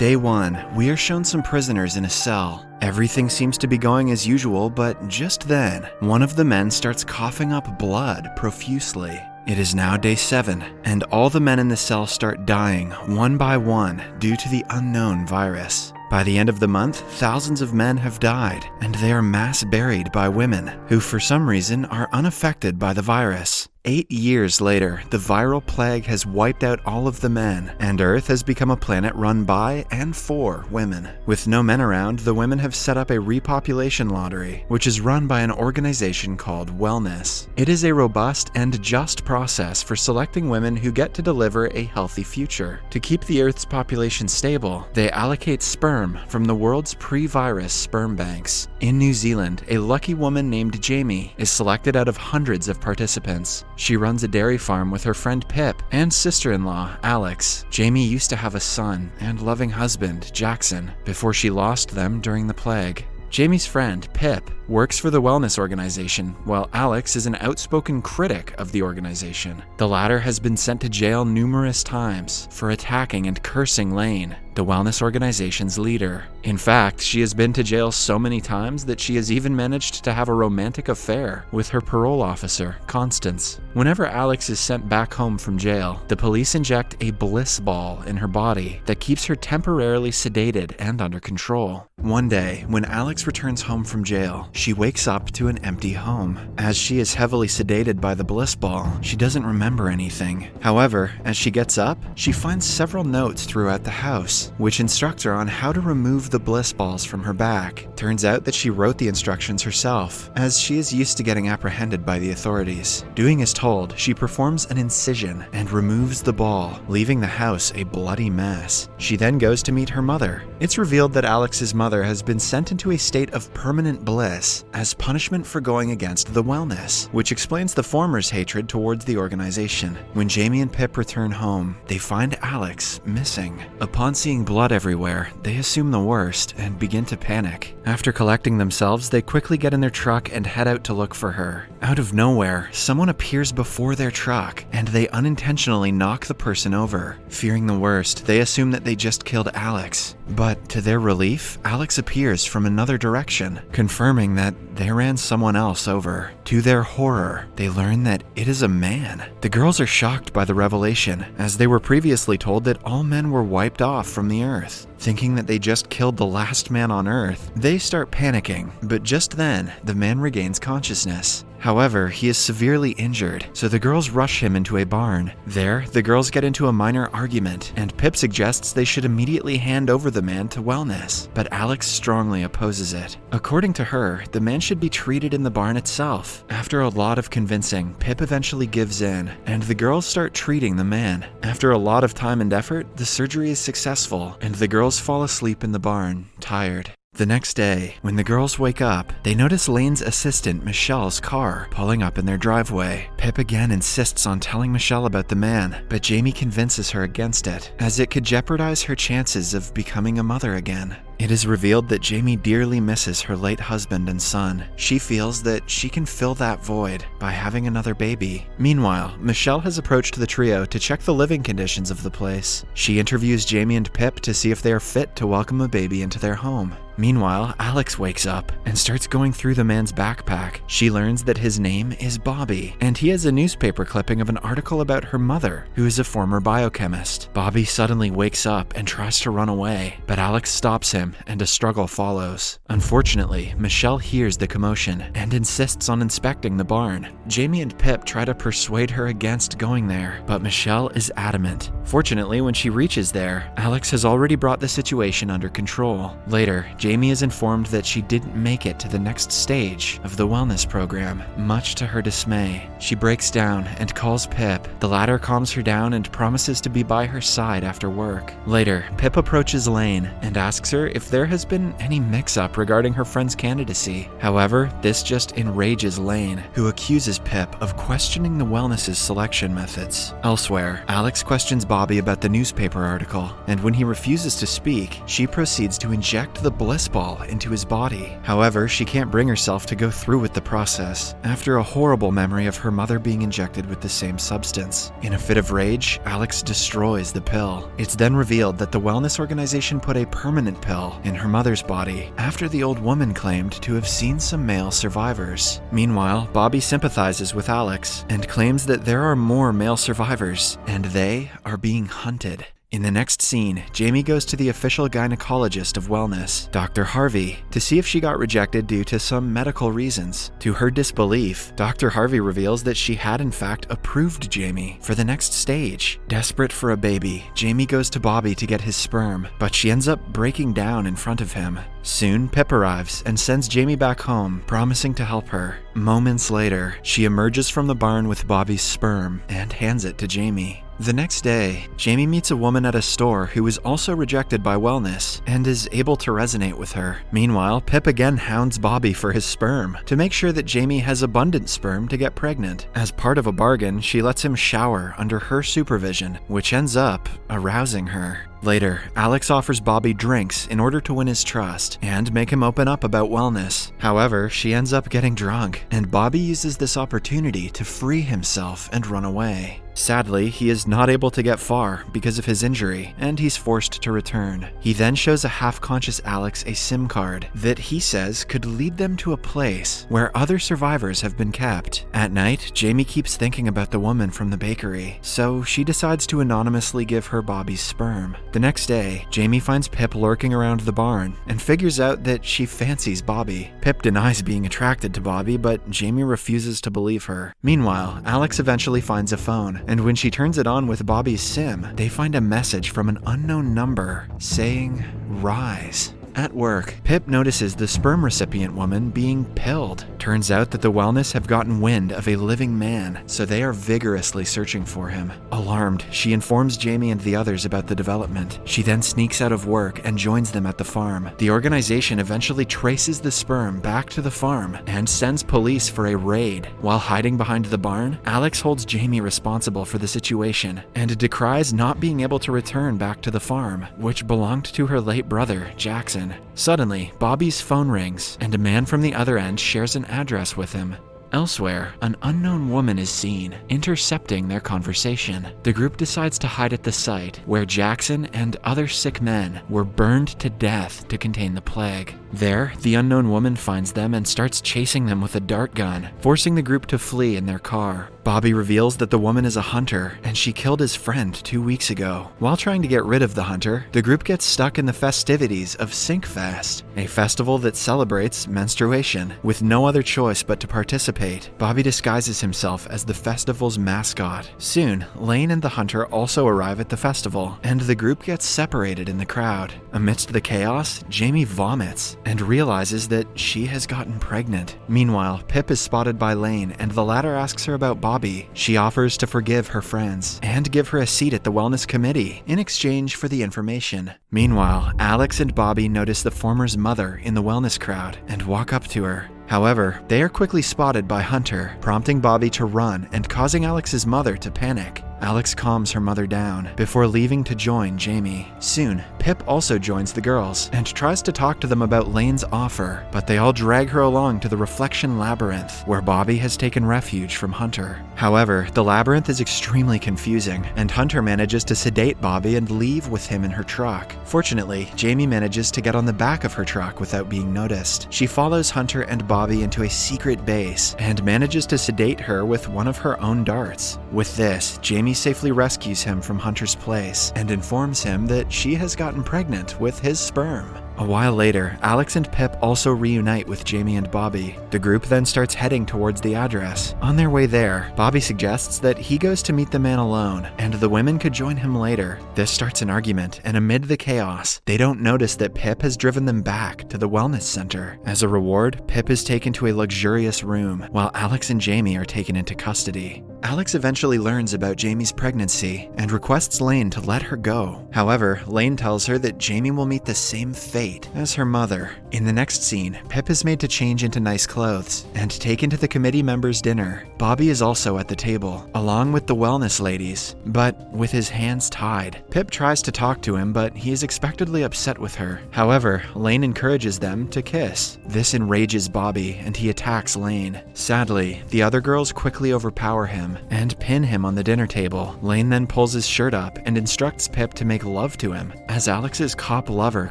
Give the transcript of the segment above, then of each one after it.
Day 1, we are shown some prisoners in a cell. Everything seems to be going as usual, but just then, one of the men starts coughing up blood profusely. It is now day 7, and all the men in the cell start dying one by one due to the unknown virus. By the end of the month, thousands of men have died, and they are mass buried by women, who for some reason are unaffected by the virus. 8 years later, the viral plague has wiped out all of the men, and Earth has become a planet run by and for women. With no men around, the women have set up a repopulation lottery, which is run by an organization called Wellness. It is a robust and just process for selecting women who get to deliver a healthy future. To keep the Earth's population stable, they allocate sperm from the world's pre-virus sperm banks. In New Zealand, a lucky woman named Jamie is selected out of hundreds of participants. She runs a dairy farm with her friend Pip and sister-in-law, Alex. Jamie used to have a son and loving husband, Jackson, before she lost them during the plague. Jamie's friend, Pip, works for the wellness organization, while Alex is an outspoken critic of the organization. The latter has been sent to jail numerous times for attacking and cursing Lane, the wellness organization's leader. In fact, she has been to jail so many times that she has even managed to have a romantic affair with her parole officer, Constance. Whenever Alex is sent back home from jail, the police inject a bliss ball in her body that keeps her temporarily sedated and under control. One day, when Alex returns home from jail, she wakes up to an empty home. As she is heavily sedated by the bliss ball, she doesn't remember anything. However, as she gets up, she finds several notes throughout the house, which instruct her on how to remove the bliss balls from her back. Turns out that she wrote the instructions herself, as she is used to getting apprehended by the authorities. Doing as told, she performs an incision and removes the ball, leaving the house a bloody mess. She then goes to meet her mother. It's revealed that Alex's mother has been sent into a state of permanent bliss as punishment for going against the wellness, which explains the former's hatred towards the organization. When Jamie and Pip return home, they find Alex missing. Upon seeing blood everywhere, they assume the worst and begin to panic. After collecting themselves, they quickly get in their truck and head out to look for her. Out of nowhere, someone appears before their truck, and they unintentionally knock the person over. Fearing the worst, they assume that they just killed Alex. But to their relief, Alex appears from another direction, confirming that they ran someone else over. To their horror, they learn that it is a man. The girls are shocked by the revelation, as they were previously told that all men were wiped off from the earth. Thinking that they just killed the last man on Earth, they start panicking, but just then, the man regains consciousness. However, he is severely injured, so the girls rush him into a barn. There, the girls get into a minor argument, and Pip suggests they should immediately hand over the man to wellness, but Alex strongly opposes it. According to her, the man should be treated in the barn itself. After a lot of convincing, Pip eventually gives in, and the girls start treating the man. After a lot of time and effort, the surgery is successful, and the girls fall asleep in the barn, tired. The next day, when the girls wake up, they notice Lane's assistant Michelle's car pulling up in their driveway. Pip again insists on telling Michelle about the man, but Jamie convinces her against it, as it could jeopardize her chances of becoming a mother again. It is revealed that Jamie dearly misses her late husband and son. She feels that she can fill that void by having another baby. Meanwhile, Michelle has approached the trio to check the living conditions of the place. She interviews Jamie and Pip to see if they are fit to welcome a baby into their home. Meanwhile, Alex wakes up and starts going through the man's backpack. She learns that his name is Bobby, and he has a newspaper clipping of an article about her mother, who is a former biochemist. Bobby suddenly wakes up and tries to run away, but Alex stops him, and a struggle follows. Unfortunately, Michelle hears the commotion and insists on inspecting the barn. Jamie and Pip try to persuade her against going there, but Michelle is adamant. Fortunately, when she reaches there, Alex has already brought the situation under control. Later, Jamie is informed that she didn't make it to the next stage of the wellness program. Much to her dismay, she breaks down and calls Pip. The latter calms her down and promises to be by her side after work. Later, Pip approaches Lane and asks her if there has been any mix-up regarding her friend's candidacy. However, this just enrages Lane, who accuses Pip of questioning the wellness's selection methods. Elsewhere, Alex questions Bobby about the newspaper article, and when he refuses to speak, she proceeds to inject the bliss tennis ball into his body. However, she can't bring herself to go through with the process after a horrible memory of her mother being injected with the same substance. In a fit of rage, Alex destroys the pill. It's then revealed that the wellness organization put a permanent pill in her mother's body after the old woman claimed to have seen some male survivors. Meanwhile, Bobby sympathizes with Alex and claims that there are more male survivors and they are being hunted. In the next scene, Jamie goes to the official gynecologist of wellness, Dr. Harvey, to see if she got rejected due to some medical reasons. To her disbelief, Dr. Harvey reveals that she had in fact approved Jamie for the next stage. Desperate for a baby, Jamie goes to Bobby to get his sperm, but she ends up breaking down in front of him. Soon, Pip arrives and sends Jamie back home, promising to help her. Moments later, she emerges from the barn with Bobby's sperm and hands it to Jamie. The next day, Jamie meets a woman at a store who is also rejected by wellness and is able to resonate with her. Meanwhile, Pip again hounds Bobby for his sperm to make sure that Jamie has abundant sperm to get pregnant. As part of a bargain, she lets him shower under her supervision, which ends up arousing her. Later, Alex offers Bobby drinks in order to win his trust and make him open up about wellness. However, she ends up getting drunk, and Bobby uses this opportunity to free himself and run away. Sadly, he is not able to get far because of his injury, and he's forced to return. He then shows a half-conscious Alex a SIM card that he says could lead them to a place where other survivors have been kept. At night, Jamie keeps thinking about the woman from the bakery, so she decides to anonymously give her Bobby's sperm. The next day, Jamie finds Pip lurking around the barn and figures out that she fancies Bobby. Pip denies being attracted to Bobby, but Jamie refuses to believe her. Meanwhile, Alex eventually finds a phone, and when she turns it on with Bobby's SIM, they find a message from an unknown number saying, "Rise." At work, Pip notices the sperm recipient woman being pilled. Turns out that the wellness have gotten wind of a living man, so they are vigorously searching for him. Alarmed, she informs Jamie and the others about the development. She then sneaks out of work and joins them at the farm. The organization eventually traces the sperm back to the farm and sends police for a raid. While hiding behind the barn, Alex holds Jamie responsible for the situation and decries not being able to return back to the farm, which belonged to her late brother, Jackson. Suddenly, Bobby's phone rings, and a man from the other end shares an address with him. Elsewhere, an unknown woman is seen, intercepting their conversation. The group decides to hide at the site where Jackson and other sick men were burned to death to contain the plague. There, the unknown woman finds them and starts chasing them with a dart gun, forcing the group to flee in their car. Bobby reveals that the woman is a hunter, and she killed his friend 2 weeks ago. While trying to get rid of the hunter, the group gets stuck in the festivities of Sinkfest, a festival that celebrates menstruation. With no other choice but to participate, Bobby disguises himself as the festival's mascot. Soon, Lane and the hunter also arrive at the festival, and the group gets separated in the crowd. Amidst the chaos, Jamie vomits and realizes that she has gotten pregnant. Meanwhile, Pip is spotted by Lane, and the latter asks her about Bobby. She offers to forgive her friends and give her a seat at the wellness committee in exchange for the information. Meanwhile, Alex and Bobby notice the former's mother in the wellness crowd and walk up to her. However, they are quickly spotted by Hunter, prompting Bobby to run and causing Alex's mother to panic. Alex calms her mother down before leaving to join Jamie. Soon, Pip also joins the girls and tries to talk to them about Lane's offer, but they all drag her along to the Reflection Labyrinth, where Bobby has taken refuge from Hunter. However, the labyrinth is extremely confusing, and Hunter manages to sedate Bobby and leave with him in her truck. Fortunately, Jamie manages to get on the back of her truck without being noticed. She follows Hunter and Bobby into a secret base and manages to sedate her with one of her own darts. With this, Jamie safely rescues him from Hunter's place and informs him that she has gotten pregnant with his sperm. A while later, Alex and Pip also reunite with Jamie and Bobby. The group then starts heading towards the address. On their way there, Bobby suggests that he goes to meet the man alone, and the women could join him later. This starts an argument, and amid the chaos, they don't notice that Pip has driven them back to the wellness center. As a reward, Pip is taken to a luxurious room, while Alex and Jamie are taken into custody. Alex eventually learns about Jamie's pregnancy and requests Lane to let her go. However, Lane tells her that Jamie will meet the same fate fate as her mother. In the next scene, Pip is made to change into nice clothes and taken to the committee members' dinner. Bobby is also at the table, along with the wellness ladies, but with his hands tied. Pip tries to talk to him, but he is expectedly upset with her. However, Lane encourages them to kiss. This enrages Bobby, and he attacks Lane. Sadly, the other girls quickly overpower him and pin him on the dinner table. Lane then pulls his shirt up and instructs Pip to make love to him, as Alex's cop lover,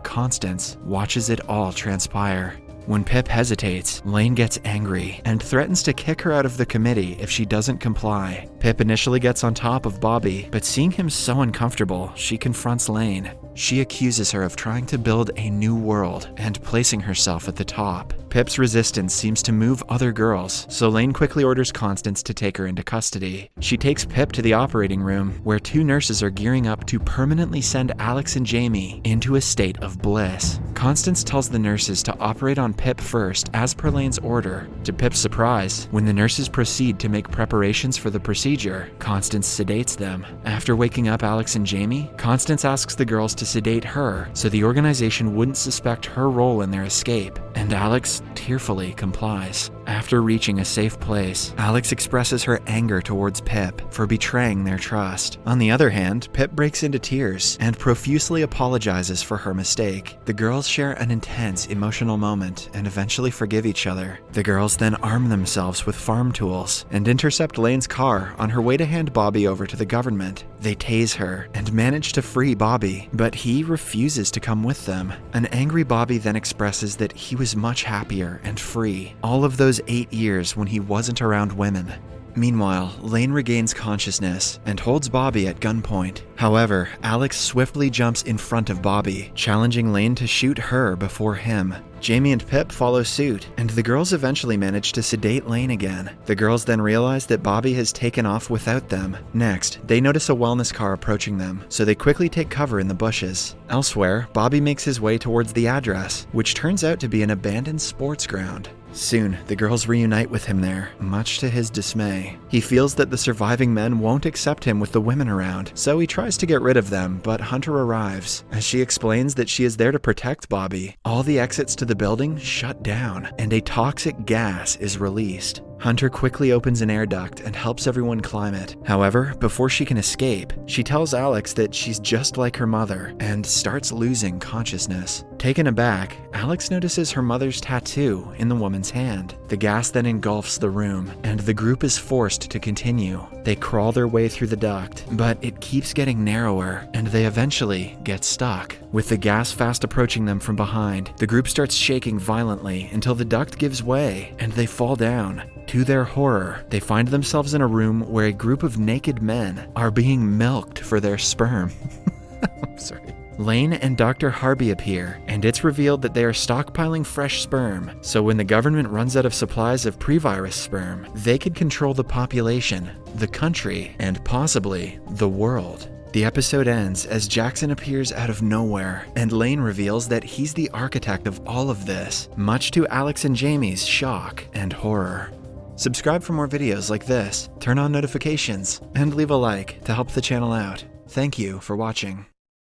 Constance, watches it all transpire. When Pip hesitates, Lane gets angry and threatens to kick her out of the committee if she doesn't comply. Pip initially gets on top of Bobby, but seeing him so uncomfortable, she confronts Lane. She accuses her of trying to build a new world and placing herself at the top. Pip's resistance seems to move other girls, so Lane quickly orders Constance to take her into custody. She takes Pip to the operating room, where 2 nurses are gearing up to permanently send Alex and Jamie into a state of bliss. Constance tells the nurses to operate on Pip first, as per Lane's order. To Pip's surprise, when the nurses proceed to make preparations for the procedure, Constance sedates them. After waking up Alex and Jamie, Constance asks the girls to sedate her so the organization wouldn't suspect her role in their escape, and Alex tearfully complies. After reaching a safe place, Alex expresses her anger towards Pip for betraying their trust. On the other hand, Pip breaks into tears and profusely apologizes for her mistake. The girls share an intense emotional moment and eventually forgive each other. The girls then arm themselves with farm tools and intercept Lane's car on her way to hand Bobby over to the government. They tase her and manage to free Bobby, but he refuses to come with them. An angry Bobby then expresses that he was much happier and free all of those 8 years when he wasn't around women. Meanwhile, Lane regains consciousness and holds Bobby at gunpoint. However, Alex swiftly jumps in front of Bobby, challenging Lane to shoot her before him. Jamie and Pip follow suit, and the girls eventually manage to sedate Lane again. The girls then realize that Bobby has taken off without them. Next, they notice a wellness car approaching them, so they quickly take cover in the bushes. Elsewhere, Bobby makes his way towards the address, which turns out to be an abandoned sports ground. Soon, the girls reunite with him there, much to his dismay. He feels that the surviving men won't accept him with the women around, so he tries to get rid of them, but Hunter arrives. As she explains that she is there to protect Bobby, all the exits to the building shut down, and a toxic gas is released. Hunter quickly opens an air duct and helps everyone climb it. However, before she can escape, she tells Alex that she's just like her mother and starts losing consciousness. Taken aback, Alex notices her mother's tattoo in the woman's hand. The gas then engulfs the room, and the group is forced to continue. They crawl their way through the duct, but it keeps getting narrower, and they eventually get stuck. With the gas fast approaching them from behind, the group starts shaking violently until the duct gives way, and they fall down. To their horror, they find themselves in a room where a group of naked men are being milked for their sperm. I'm sorry. Lane and Dr. Harvey appear, and it's revealed that they are stockpiling fresh sperm, so when the government runs out of supplies of pre-virus sperm, they could control the population, the country, and possibly the world. The episode ends as Jackson appears out of nowhere, and Lane reveals that he's the architect of all of this, much to Alex and Jamie's shock and horror. Subscribe for more videos like this, turn on notifications, and leave a like to help the channel out. Thank you for watching.